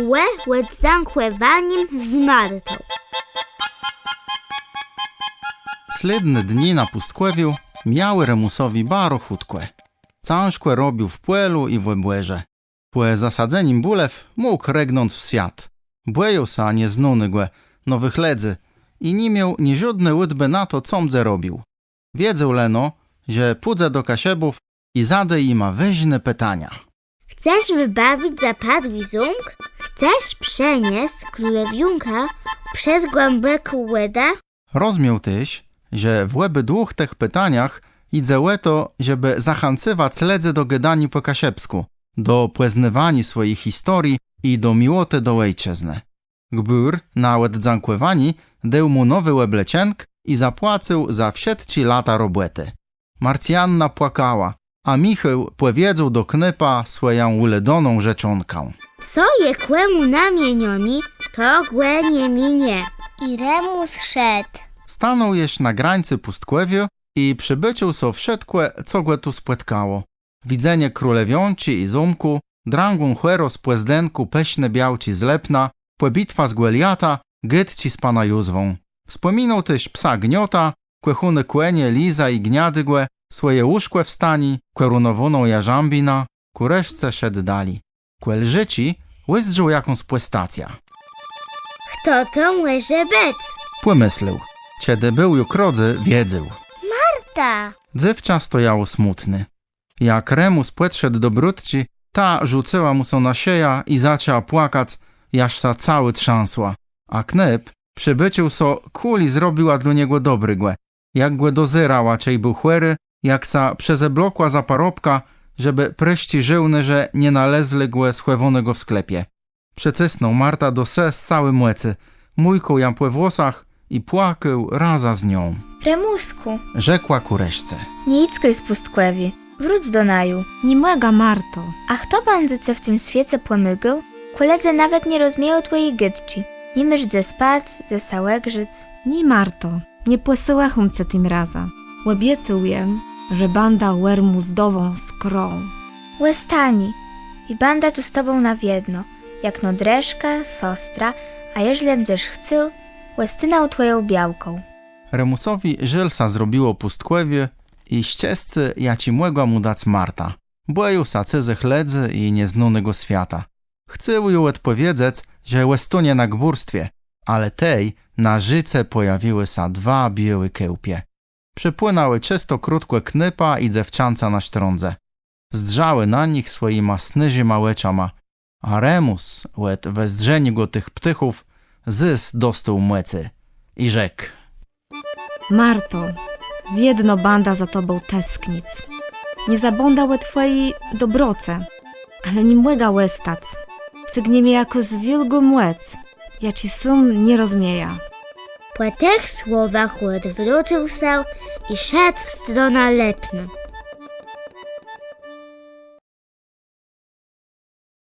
łe łed zankłewaniem z Martą. Slidne dni na pustkwewiu miały Remusowi baro chutkłe. Cążkłe robił w płelu i w łebłerze. Płe zasadzenim bulew mógł regnąc w świat. Błeją sa nieznunygłe, nowych ledzy i nie miał ni żadne łydby na to, comże robił. Wiedzę leno, że pójdę do kasiebów i zade ima wyźne pytania. Chcesz wybawić zapadły ząg? Chcesz przenieść królewiunka przez głęboką łedę? Rozumiał tyś, że w łeby dwóch tych pytaniach idzie to, żeby zachęcywać ledzy do gadania po kasiebsku, do płeznywania swojej historii i do miłoty do ojczyzny. Gbur, nawet zankłewani, dał mu nowy łeblecienk i zapłacił za wszystkie lata roboty. Marcjanna płakała, a Michał powiedział do knypa swoją uledoną rzeczonkę. Co je kłemu namienioni, to głę nie minie. I Remus szedł. Stanął jeż na grańcy pustkwewiu i przybycił so wszystkie, co go tu spłetkało. Widzenie królewionci i zumku, drangą chłero z płezdenku peśne białci z Lepna, płebitwa z Gweliata, gytci z pana Józwą. Wspominał też psa Gniota, kłechuny kłenie, liza i gniadygłe, swoje łóżkłe wstani, kłerunowoną jarzambina, ku reszce szedł dali. Kłel życi łyzdżył jakąś płestacja. Kto to może być? Pomyślał, kiedy był ju krodzy, wiedział. Ta. Dzywcza stojało smutny. Jak Remus podszedł do brudci, ta rzuciła mu so na sieja i zaczęła płakać, jaż sa cały trzęsła. A knyp przybycił so kuli zrobiła dla niego dobry głę. Jak głę dozyrała, czej był chwery, jak sa przezeblokła za parobka, żeby pryści żyłny, że nie nalezli głę schłewonego w sklepie. Przecysnął Marta do se z całym młecy, mójką jampłe włosach i płakał raza z nią. Remusku, Rzekła ku reszce. nie idź z pustkwewi, wróć do naju. Nie młega, Marto. A kto bandyce w tym świecie płomygył? Koledzy nawet nie rozumieją twojej gytci. Nie mysz ze spać, ze sałegrzyc. Nie, Marto. Nie płysyłechum ce tym razem. Łebiecuję, że banda łermu z dową skrą. Łestani. I banda tu z tobą na wiedno. Jak no dreszka, sostra, a jeżli będziesz chcał, łestyna twoją białką. Remusowi żylsa zrobiło pustkwewie i ścieżcy jaci młego mu dać Marta. Błeju sa cyzych ledzy i nieznanego świata. Chcę ju odpowiedzieć, że łestunie na gburstwie, ale tej na życe pojawiły sa dwa białe kełpie. Przypłynęły czysto krótkie knypa i dziewczanca na sztrądze. Zdrzały na nich swoima snyży małeczama, a Remus, łet wezdrzeniu go tych ptychów, zys dostał młecy i rzekł. Marto, wiedno banda za tobą tesknic. Nie zabądały twojej dobroce, ale nie młega łestac. Cygnie mnie jako zwilgu młec. Ja ci sum nie rozmieja. Po tych słowach odwrócił się i szedł w stronę Lepna.